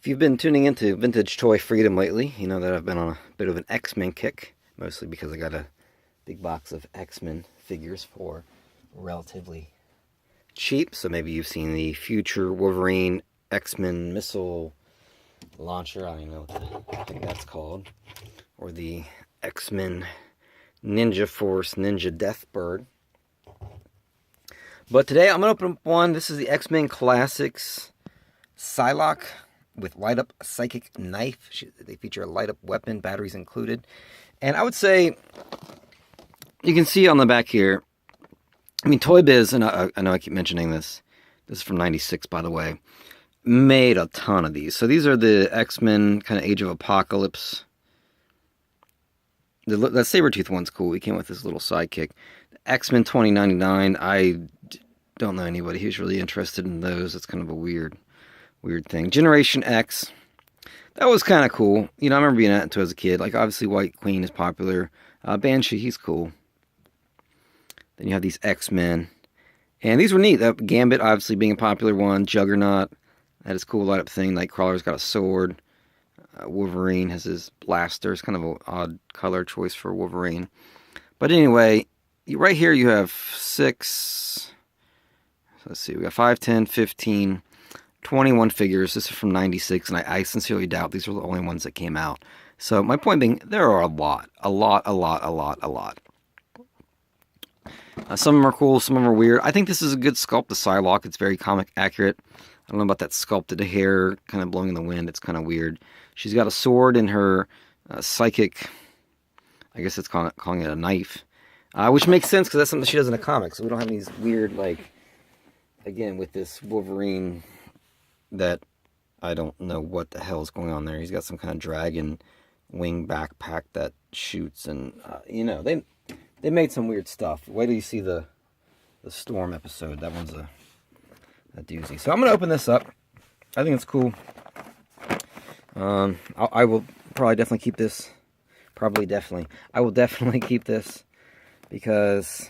you've been tuning into Vintage Toy Freedom lately, you know that I've been on a bit of an X-Men kick, mostly because I got a big box of X-Men figures for relatively cheap. So maybe you've seen the Future Wolverine X-Men missile launcher, I don't even know what the heck that's called, or the X-Men Ninja Force Ninja Deathbird. But today I'm going to open up one. This is the X-Men Classics Psylocke with light-up psychic knife. They feature a light-up weapon, batteries included. And I would say, you can see on the back here, I mean, Toy Biz, and I know I keep mentioning this. This is from '96, by the way. Made a ton of these. So these are the X-Men kind of Age of Apocalypse. That Sabretooth one's cool. He came with this little sidekick. X-Men 2099. I don't know anybody who's really interested in those. It's kind of a weird thing. Generation X. That was kind of cool. You know, I remember being into it as a kid. Like, obviously, White Queen is popular. Banshee, he's cool. Then you have these X-Men. And these were neat. Gambit, obviously, being a popular one. Juggernaut. That is cool light-up thing. Nightcrawler's got a sword. Wolverine has his blaster. It's kind of an odd color choice for Wolverine. But anyway, right here you have 6. Let's see. We got 5, 10, 15, 21 figures. This is from '96, and I sincerely doubt these are the only ones that came out. So my point being, there are a lot. Some of them are cool, some of them are weird. I think this is a good sculpt, the Psylocke. It's very comic accurate. I don't know about that sculpted hair kind of blowing in the wind. It's kind of weird. She's got a sword in her psychic, I guess it's calling it a knife, which makes sense because that's something she does in the comics. So we don't have these weird, like, again, with this Wolverine that I don't know what the hell is going on there. He's got some kind of dragon wing backpack that shoots, and you know, they made some weird stuff. Wait till you see the Storm episode. That one's a doozy. So I'm gonna open this up. I think it's cool. I will probably definitely keep this. I will definitely keep this because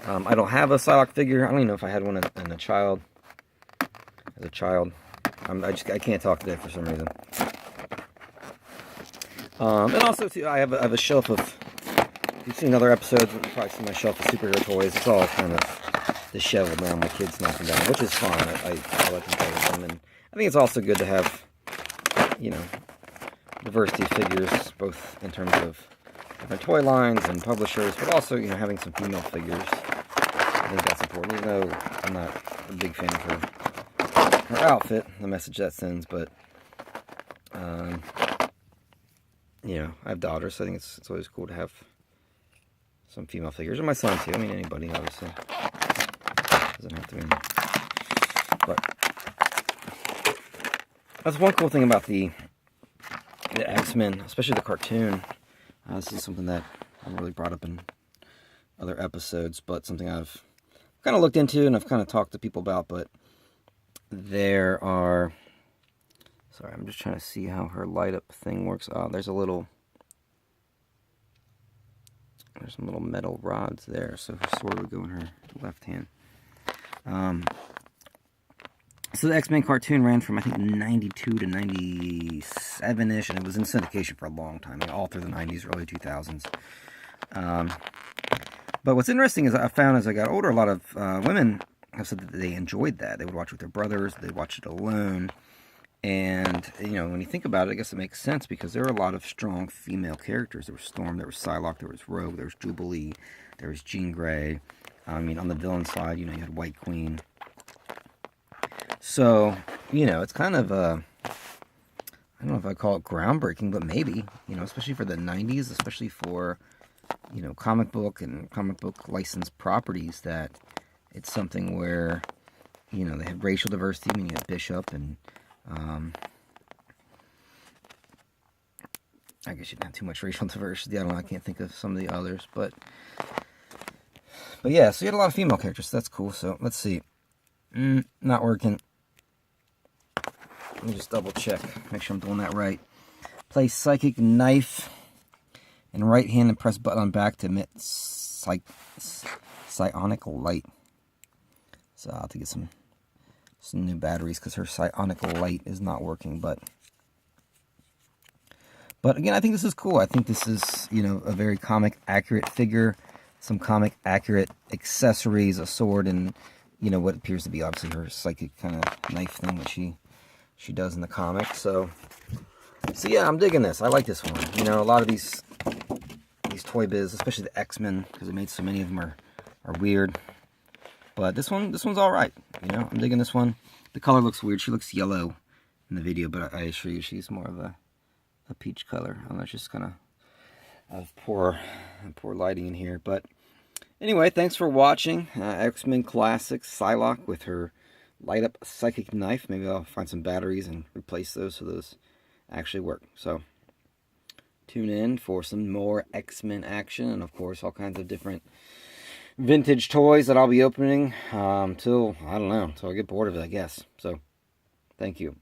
I don't have a Psylocke figure. I don't even know if I had one as a child. I can't talk today for some reason. And also, too, I have a shelf of. If you've seen other episodes, you've probably seen my shelf of superhero toys. It's all kind of disheveled now. My kids knock them down, which is fine. I let them play with them, and I think it's also good to have, you know, diversity of figures, both in terms of different toy lines and publishers, but also, you know, having some female figures. I think that's important, even though I'm not a big fan of her outfit, the message that sends, but, you know, I have daughters, so I think it's always cool to have some female figures, and my son too. I mean, anybody, obviously. Doesn't have to be me. But that's one cool thing about the X-Men, especially the cartoon. This is something that I've really brought up in other episodes, but something I've kind of looked into and I've kind of talked to people about, but there are... Sorry, I'm just trying to see how her light-up thing works. Oh, there's some little metal rods there, so her sword would go in her left hand. So the X-Men cartoon ran from, I think, 92 to 97-ish, and it was in syndication for a long time, all through the 90s, early 2000s. But what's interesting is I found as I got older, a lot of women have said that they enjoyed that. They would watch it with their brothers, they'd watch it alone. And, you know, when you think about it, I guess it makes sense because there are a lot of strong female characters. There was Storm, there was Psylocke, there was Rogue, there was Jubilee, there was Jean Grey. I mean, on the villain side, you know, you had White Queen. So, you know, it's kind of, I don't know if I call it groundbreaking, but maybe, you know, especially for the 90s, especially for, you know, comic book and comic book licensed properties, that it's something where, you know, they had racial diversity. I mean, you had Bishop and, I guess you didn't have too much racial diversity. I don't know, I can't think of some of the others, but yeah, so you had a lot of female characters, so that's cool. So, let's see. Not working. Let me just double check, make sure I'm doing that right. Place psychic knife in right hand and press button on back to emit psionic light. So I'll have to get some some new batteries because her psionic light is not working. But again, I think this is cool. I think this is, you know, a very comic accurate figure, some comic accurate accessories, a sword, and, you know, what appears to be obviously her psychic kind of knife thing that she does in the comics. So yeah, I'm digging this. I like this one. You know, a lot of these Toy Biz, especially the X-Men, because I made so many of them, are weird. But this one's all right. You know, I'm digging this one. The color looks weird. She looks yellow in the video, but I assure you she's more of a peach color. I don't know, it's just kind of poor lighting in here. But anyway, thanks for watching. X-Men Classics Psylocke with her light up psychic knife. Maybe I'll find some batteries and replace those so those actually work. So tune in for some more X-Men action, and of course all kinds of different vintage toys that I'll be opening till I don't know, until I get bored of it, I guess. So thank you.